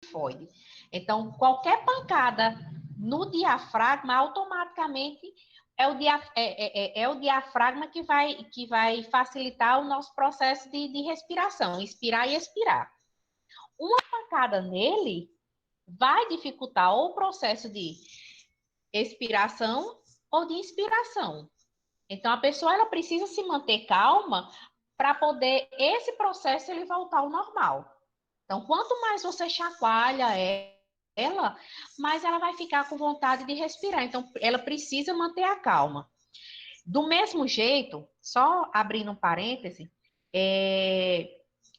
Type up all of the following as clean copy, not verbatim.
tifoide. Então, qualquer pancada no diafragma, automaticamente é o diafragma que vai facilitar o nosso processo de respiração, inspirar e expirar. Uma pancada nele vai dificultar o processo de expiração ou de inspiração. Então, a pessoa ela precisa se manter calma para poder esse processo ele voltar ao normal. Então, quanto mais você chacoalha ela, mais ela vai ficar com vontade de respirar. Então, ela precisa manter a calma. Do mesmo jeito, só abrindo um parêntese,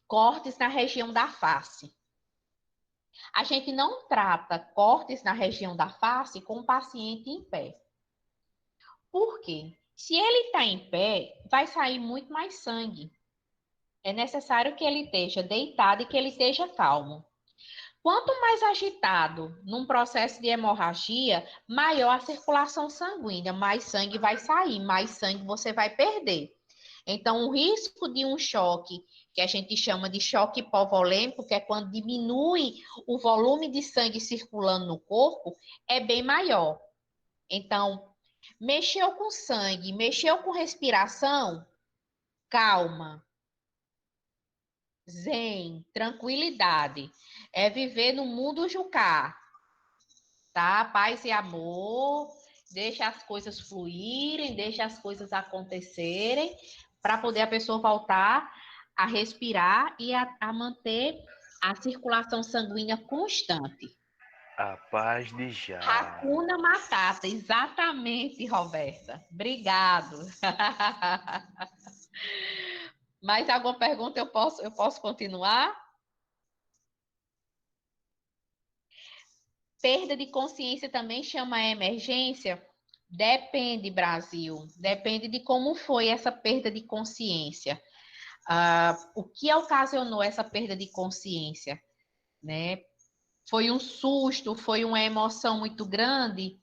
cortes na região da face. A gente não trata cortes na região da face com o paciente em pé. Por quê? Se ele está em pé, vai sair muito mais sangue. É necessário que ele esteja deitado e que ele esteja calmo. Quanto mais agitado num processo de hemorragia, maior a circulação sanguínea, mais sangue vai sair, mais sangue você vai perder. Então, o risco de um choque, que a gente chama de choque hipovolêmico, que é quando diminui o volume de sangue circulando no corpo, é bem maior. Então, mexeu com sangue, mexeu com respiração, calma, zen, tranquilidade. É viver no mundo Jucá, tá? Paz e amor, deixa as coisas fluírem, deixa as coisas acontecerem, para poder a pessoa voltar a respirar e a manter a circulação sanguínea constante. A paz de já. Hakuna Matata, exatamente, Roberta. Obrigado. Mais alguma pergunta eu posso continuar? Perda de consciência também chama a emergência? Depende, Brasil. Depende de como foi essa perda de consciência. O que ocasionou essa perda de consciência? Né? Foi um susto? Foi uma emoção muito grande?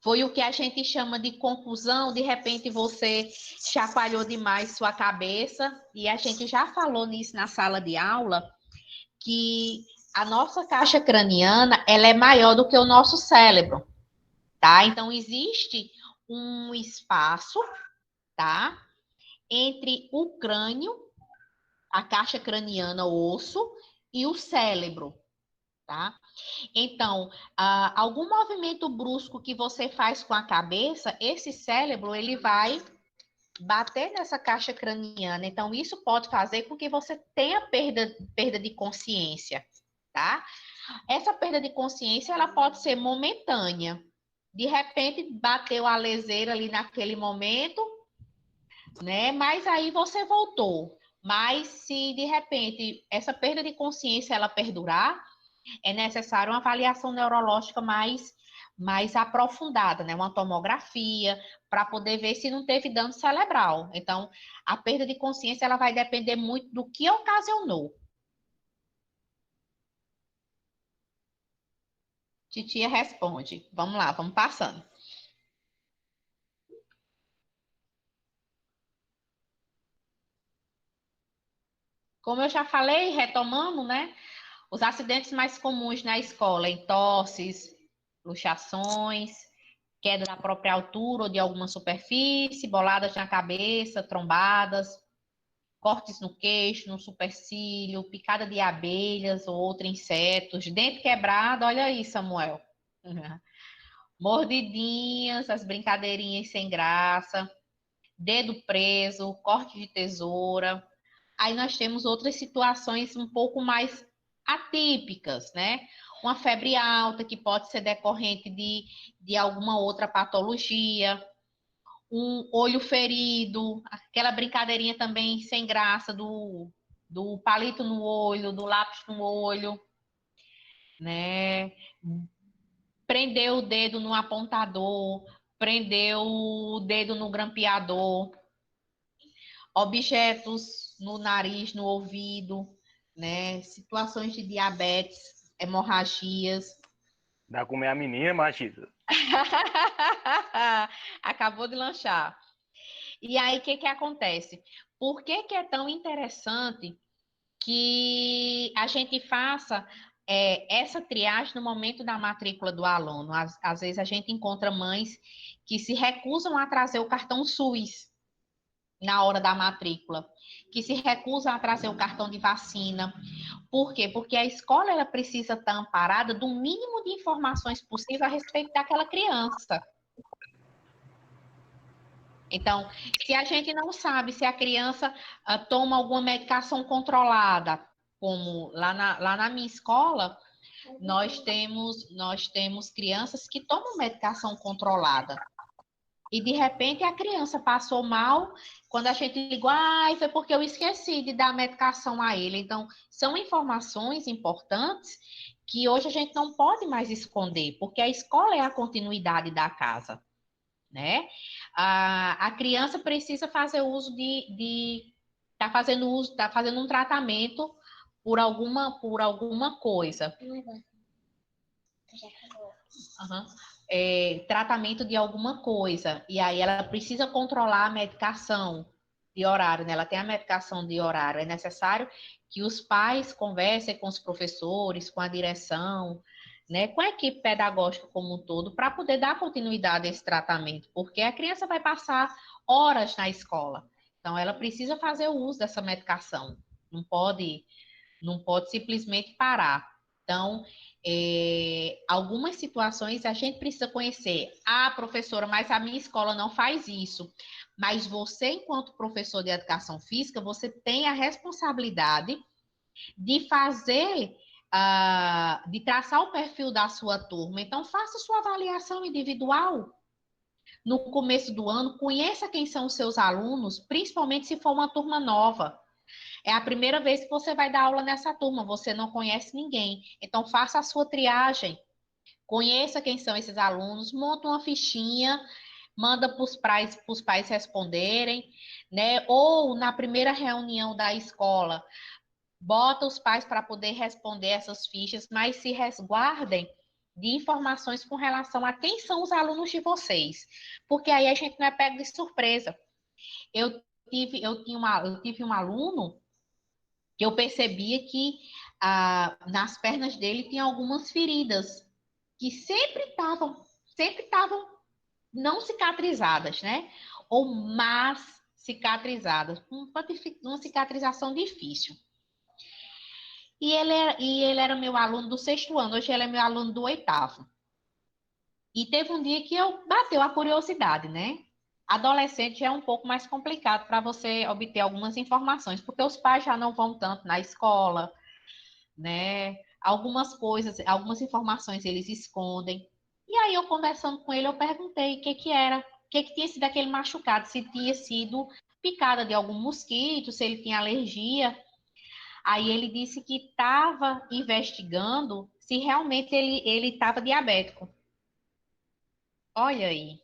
Foi o que a gente chama de confusão? De repente você chacoalhou demais sua cabeça, e a gente já falou nisso na sala de aula, que a nossa caixa craniana ela é maior do que o nosso cérebro, tá? Então, existe um espaço, tá? Entre o crânio, a caixa craniana, o osso, e o cérebro, tá? Então, algum movimento brusco que você faz com a cabeça, esse cérebro, ele vai bater nessa caixa craniana. Então, isso pode fazer com que você tenha perda de consciência, tá? Essa perda de consciência, ela pode ser momentânea. De repente, bateu a leseira ali naquele momento, né? Mas aí você voltou. Mas se de repente essa perda de consciência ela perdurar, é necessário uma avaliação neurológica mais aprofundada, né? Uma tomografia, para poder ver se não teve dano cerebral. Então, a perda de consciência ela vai depender muito do que ocasionou. Titia responde. Vamos lá, vamos passando. Como eu já falei, retomando, né? Os acidentes mais comuns na escola, entorses, luxações, queda na própria altura ou de alguma superfície, boladas na cabeça, trombadas, cortes no queixo, no supercílio, picada de abelhas ou outros insetos, dente quebrado, olha aí, Samuel. Mordidinhas, as brincadeirinhas sem graça, dedo preso, corte de tesoura. Aí nós temos outras situações um pouco mais atípicas, né? Uma febre alta, que pode ser decorrente de alguma outra patologia, um olho ferido, aquela brincadeirinha também sem graça do palito no olho, do lápis no olho, né? Prendeu o dedo no apontador, prendeu o dedo no grampeador, objetos no nariz, no ouvido, né? Situações de diabetes, hemorragias. Dá comer a menina, machista. Acabou de lanchar. E aí, o que acontece? Por que é tão interessante que a gente faça essa triagem no momento da matrícula do aluno. Às vezes a gente encontra mães que se recusam a trazer o cartão SUS na hora da matrícula, que se recusam a trazer o cartão de vacina. Por quê? Porque a escola ela precisa estar amparada do mínimo de informações possível a respeito daquela criança. Então, se a gente não sabe se a criança toma alguma medicação controlada, como lá na minha escola, nós temos crianças que tomam medicação controlada. E, de repente, a criança passou mal, quando a gente ligou, foi porque eu esqueci de dar a medicação a ele. Então, são informações importantes que hoje a gente não pode mais esconder, porque a escola é a continuidade da casa, né? A criança precisa fazer uso tá fazendo um tratamento por alguma coisa. Uhum. Tratamento de alguma coisa. E aí ela precisa controlar a medicação de horário, né? Ela tem a medicação de horário. É necessário que os pais conversem com os professores, com a direção, né? Com a equipe pedagógica como um todo, para poder dar continuidade a esse tratamento, porque a criança vai passar horas na escola. Então, ela precisa fazer o uso dessa medicação. Não pode simplesmente parar. Então, algumas situações a gente precisa conhecer. Professora, mas a minha escola não faz isso. Mas você, enquanto professor de educação física, você tem a responsabilidade de fazer, de traçar o perfil da sua turma. Então, faça sua avaliação individual. No começo do ano, conheça quem são os seus alunos, principalmente se for uma turma nova. É a primeira vez que você vai dar aula nessa turma, você não conhece ninguém. Então, faça a sua triagem, conheça quem são esses alunos, monta uma fichinha, manda para os pais responderem, né? Ou na primeira reunião da escola, bota os pais para poder responder essas fichas, mas se resguardem de informações com relação a quem são os alunos de vocês, porque aí a gente não é pego de surpresa. Eu tive um aluno que eu percebia que nas pernas dele tinha algumas feridas que sempre estavam não cicatrizadas, né? Ou más cicatrizadas, uma cicatrização difícil. E ele era meu aluno do 6º ano, hoje ele é meu aluno do 8º. E teve um dia que bateu a curiosidade, né? Adolescente é um pouco mais complicado para você obter algumas informações, porque os pais já não vão tanto na escola, né? Algumas coisas, algumas informações eles escondem. E aí eu conversando com ele, eu perguntei o que era, o que tinha sido aquele machucado, se tinha sido picada de algum mosquito, se ele tinha alergia. Aí ele disse que estava investigando se realmente ele estava diabético. Olha aí.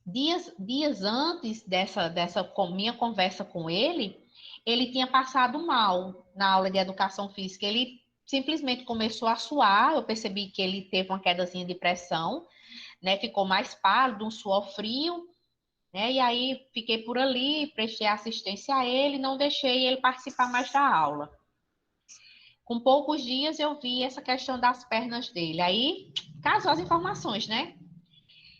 Dias antes dessa minha conversa com ele tinha passado mal na aula de educação física. Ele simplesmente começou a suar, eu percebi que ele teve uma quedazinha de pressão, né? Ficou mais pálido, um suor frio, né? E aí fiquei por ali, prestei assistência a ele, não deixei ele participar mais da aula. Com poucos dias eu vi essa questão das pernas dele. Aí casou as informações, né?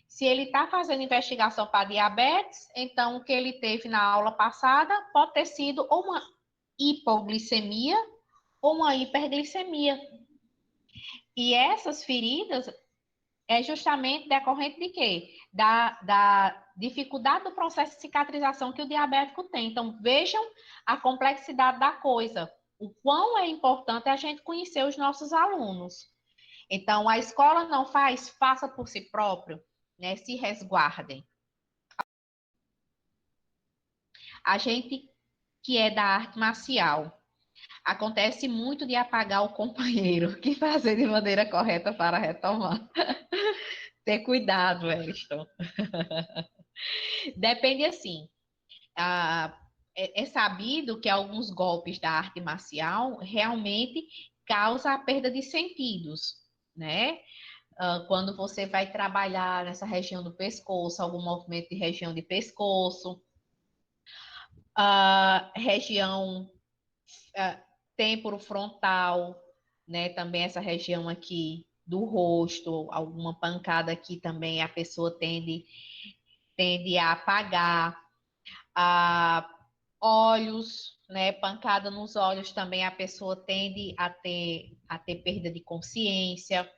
Se ele está fazendo investigação para diabetes, então o que ele teve na aula passada pode ter sido ou uma hipoglicemia ou uma hiperglicemia. E essas feridas é justamente decorrente de quê? Da dificuldade do processo de cicatrização que o diabético tem. Então, vejam a complexidade da coisa. O quão é importante a gente conhecer os nossos alunos. Então, a escola não faz, faça por si próprio, né? Se resguardem. A gente que é da arte marcial, acontece muito de apagar o companheiro que fazer de maneira correta para retomar. Ter cuidado, Wellington. Depende assim. É sabido que alguns golpes da arte marcial realmente causam a perda de sentidos, né? Quando você vai trabalhar nessa região do pescoço, algum movimento de região de pescoço, região temporo frontal, né? Também essa região aqui do rosto, alguma pancada aqui também a pessoa tende a apagar. A olhos, né? Pancada nos olhos também a pessoa tende a ter perda de consciência.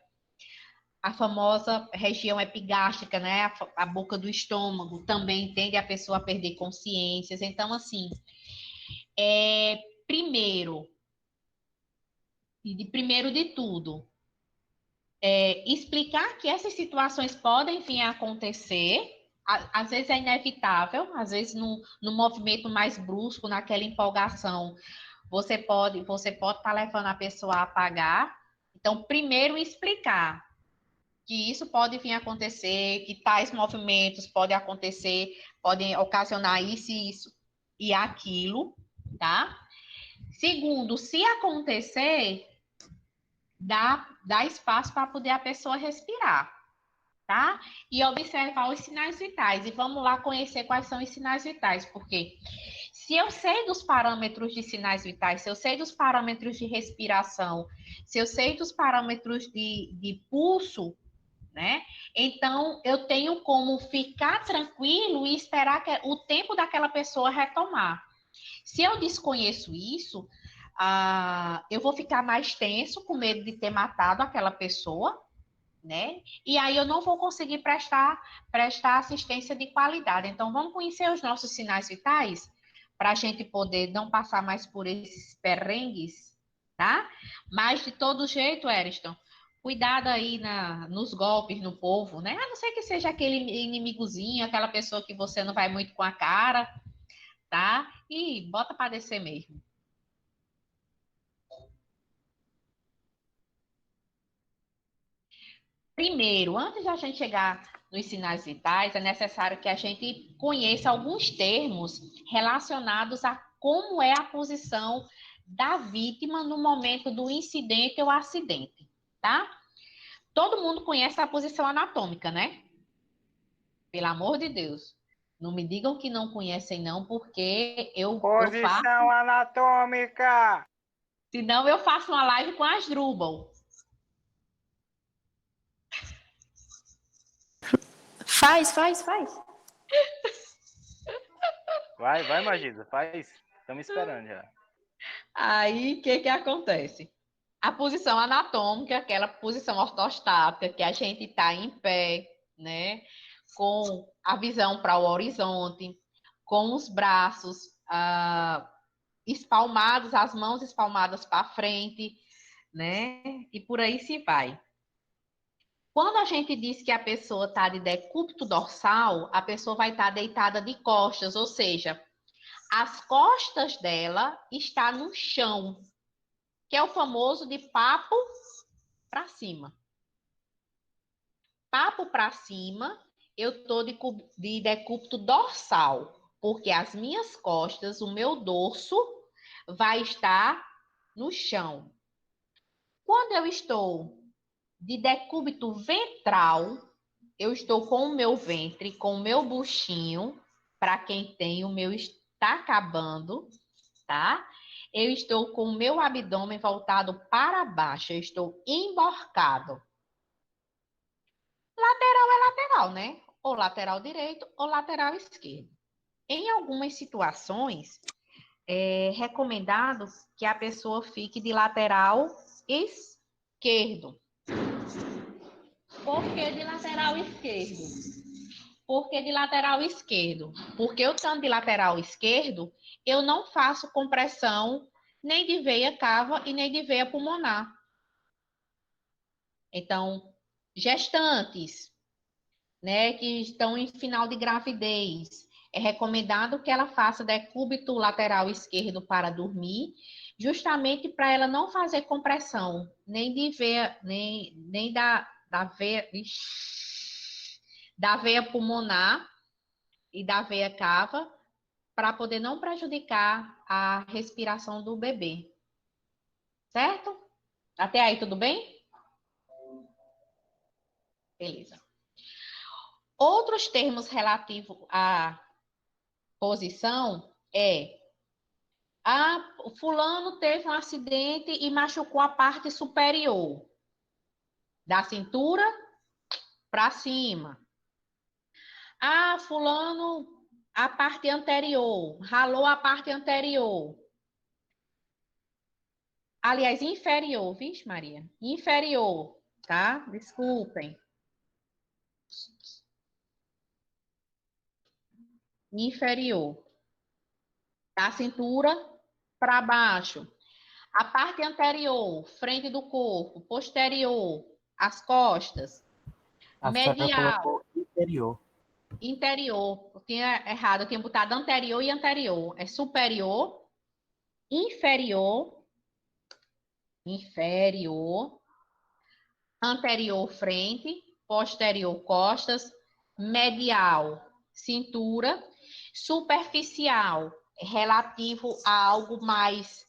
A famosa região epigástrica, né? A boca do estômago também tende a pessoa a perder consciências. Então, assim, primeiro, primeiro de tudo, explicar que essas situações podem vir a acontecer. Às vezes é inevitável, às vezes no movimento mais brusco, naquela empolgação, você pode estar levando a pessoa a apagar. Então, primeiro explicar que isso pode vir a acontecer, que tais movimentos podem acontecer, podem ocasionar isso e aquilo, tá? Segundo, se acontecer, dá espaço para poder a pessoa respirar, tá? E observar os sinais vitais. E vamos lá conhecer quais são os sinais vitais, porque se eu sei dos parâmetros de sinais vitais, se eu sei dos parâmetros de respiração, se eu sei dos parâmetros de pulso, né? Então, eu tenho como ficar tranquilo e esperar o tempo daquela pessoa retomar. Se eu desconheço isso, eu vou ficar mais tenso, com medo de ter matado aquela pessoa, né? E aí eu não vou conseguir prestar assistência de qualidade. Então, vamos conhecer os nossos sinais vitais para a gente poder não passar mais por esses perrengues, tá? Mas de todo jeito, Eriston, cuidado aí nos golpes no povo, né? A não ser que seja aquele inimigozinho, aquela pessoa que você não vai muito com a cara, tá? E bota para descer mesmo. Primeiro, antes de a gente chegar nos sinais vitais, é necessário que a gente conheça alguns termos relacionados a como é a posição da vítima no momento do incidente ou acidente, tá? Todo mundo conhece a posição anatômica, né? Pelo amor de Deus. Não me digam que não conhecem, não, porque eu faço. Posição anatômica! Senão eu faço uma live com as Drubal. Faz, faz, faz. Vai, Magisa, faz. Estamos esperando já. Aí, o que acontece? A posição anatômica, aquela posição ortostática, que a gente está em pé, né? Com a visão para o horizonte, com os braços espalmados, as mãos espalmadas para frente, né? E por aí se vai. Quando a gente diz que a pessoa está de decúbito dorsal, a pessoa vai estar deitada de costas, ou seja, as costas dela está no chão, que é o famoso de papo para cima. Papo para cima, eu estou de decúbito dorsal, porque as minhas costas, o meu dorso, vai estar no chão. Quando eu estou de decúbito ventral, eu estou com o meu ventre, com o meu buchinho, para quem tem, o meu está acabando, tá? Eu estou com o meu abdômen voltado para baixo, eu estou emborcado. Lateral é lateral, né? Ou lateral direito ou lateral esquerdo. Em algumas situações, é recomendado que a pessoa fique de lateral esquerdo. Por que de lateral esquerdo? Por que de lateral esquerdo? Porque eu estando de lateral esquerdo, eu não faço compressão nem de veia cava e nem de veia pulmonar. Então, gestantes, né, que estão em final de gravidez, é recomendado que ela faça decúbito lateral esquerdo para dormir, justamente para ela não fazer compressão, nem de veia, nem da veia, da veia pulmonar e da veia cava, para poder não prejudicar a respiração do bebê. Certo? Até aí, tudo bem? Beleza. Outros termos relativos à posição é Ah, o fulano teve um acidente e machucou a parte superior, da cintura para cima. Ah, fulano, a parte anterior, ralou a parte anterior. Aliás, inferior, vixe, Maria? Inferior, tá? Desculpem. Inferior. Da cintura para baixo. A parte anterior, frente do corpo, posterior, as costas, A senhora medial, colocou interior. interior. Eu tinha errado, eu tinha botado anterior e anterior. É superior, inferior, inferior, anterior, frente, posterior, costas, medial, cintura, superficial, relativo a algo mais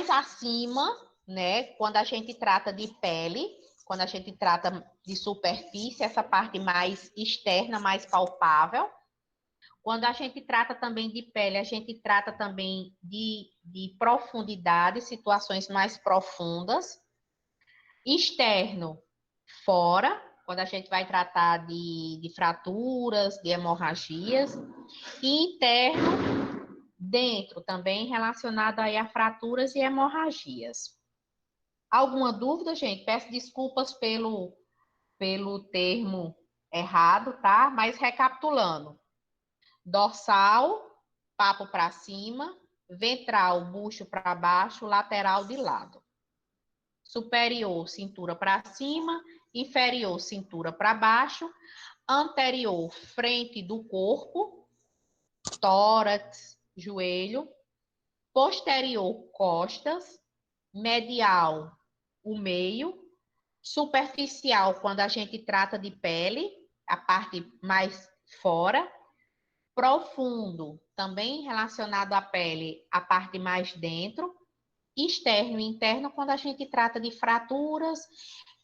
acima, né? Quando a gente trata de pele, quando a gente trata de superfície, essa parte mais externa, mais palpável. Quando a gente trata também de pele, a gente trata também de profundidade, situações mais profundas. Externo, fora, quando a gente vai tratar de fraturas, de hemorragias. E interno, dentro, também relacionado aí a fraturas e hemorragias. Alguma dúvida, gente? Peço desculpas pelo termo errado, tá? Mas recapitulando. Dorsal, papo para cima, ventral, bucho para baixo, lateral de lado. Superior, cintura para cima, inferior, cintura para baixo, anterior, frente do corpo, tórax, joelho, posterior, costas, medial, o meio, superficial, quando a gente trata de pele, a parte mais fora, profundo, também relacionado à pele, a parte mais dentro, externo e interno, quando a gente trata de fraturas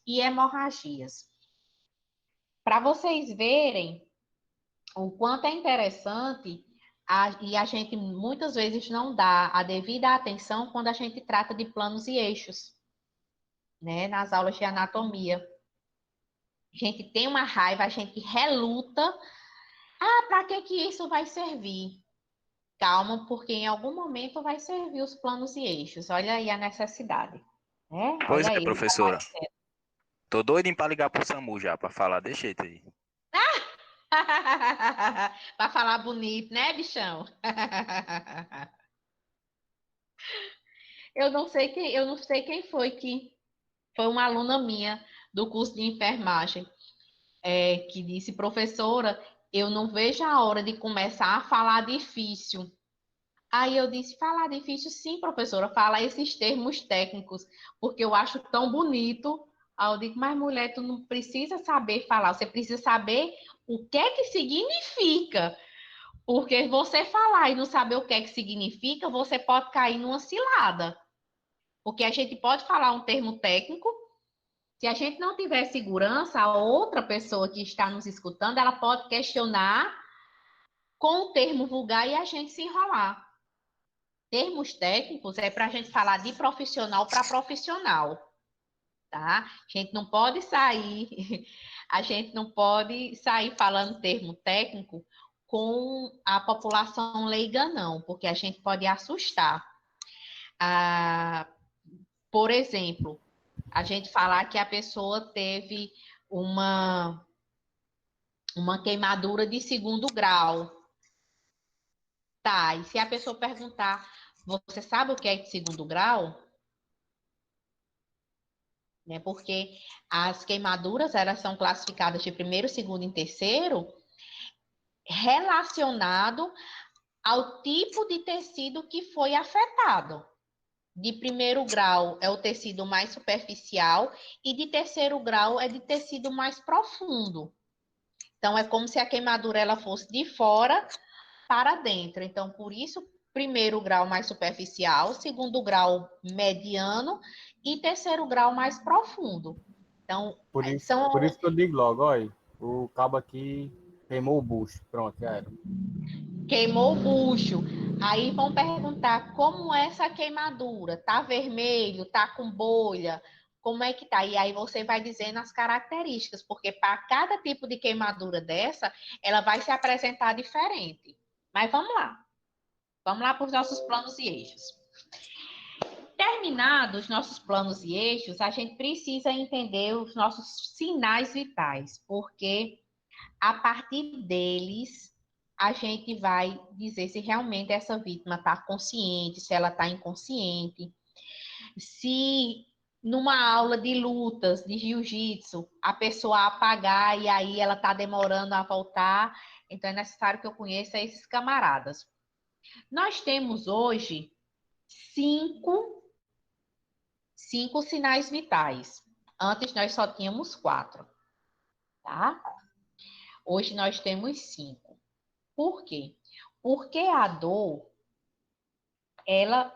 e hemorragias. Para vocês verem o quanto é interessante, e a gente muitas vezes não dá a devida atenção quando a gente trata de planos e eixos, né, nas aulas de anatomia. A gente tem uma raiva, a gente reluta. Ah, para que que isso vai servir? Calma, porque em algum momento vai servir os planos e eixos. Olha aí a necessidade, né? Pois Olha é, aí. professora. Tô doidinho pra ligar pro SAMU já, pra falar desse jeito aí. Para falar bonito, né, bichão? Eu não sei quem foi que foi uma aluna minha do curso de enfermagem, que disse, professora, eu não vejo a hora de começar a falar difícil. Aí eu disse, falar difícil, sim, professora, fala esses termos técnicos, porque eu acho tão bonito. Aí eu digo, mas mulher, tu não precisa saber falar, você precisa saber o que é que significa. Porque você falar e não saber o que é que significa, você pode cair numa cilada. Porque a gente pode falar um termo técnico, se a gente não tiver segurança, a outra pessoa que está nos escutando, ela pode questionar com o termo vulgar e a gente se enrolar. Termos técnicos é para a gente falar de profissional para profissional, tá? A gente não pode sair, a gente não pode sair falando termo técnico com a população leiga, não, porque a gente pode assustar. Ah, por exemplo, a gente falar que a pessoa teve uma, uma queimadura de 2º grau. Tá, e se a pessoa perguntar, você sabe o que é de 2º grau? Né? Porque as queimaduras, elas são classificadas de 1º, 2º e 3º, relacionado ao tipo de tecido que foi afetado. De 1º grau é o tecido mais superficial e de 3º grau é de tecido mais profundo. Então, é como se a queimadura ela fosse de fora para dentro. Então, por isso, 1º grau mais superficial, 2º grau mediano e 3º grau mais profundo. Então, Por isso que eu digo logo, olha, o cabo aqui queimou o bucho. Pronto, já era. queimou o bucho. Aí vão perguntar como é essa queimadura? Tá vermelho, tá com bolha? Como é que tá? E aí você vai dizendo as características, porque para cada tipo de queimadura dessa, ela vai se apresentar diferente. Mas vamos lá. Vamos lá para os nossos planos e eixos. Terminados os nossos planos e eixos, a gente precisa entender os nossos sinais vitais, porque a partir deles a gente vai dizer se realmente essa vítima está consciente, se ela está inconsciente, se numa aula de lutas, de jiu-jitsu, a pessoa apagar e aí ela está demorando a voltar, então é necessário que eu conheça esses camaradas. Nós temos hoje cinco sinais vitais. Antes nós só tínhamos 4, tá? Hoje nós temos 5. Por quê? Porque a dor, ela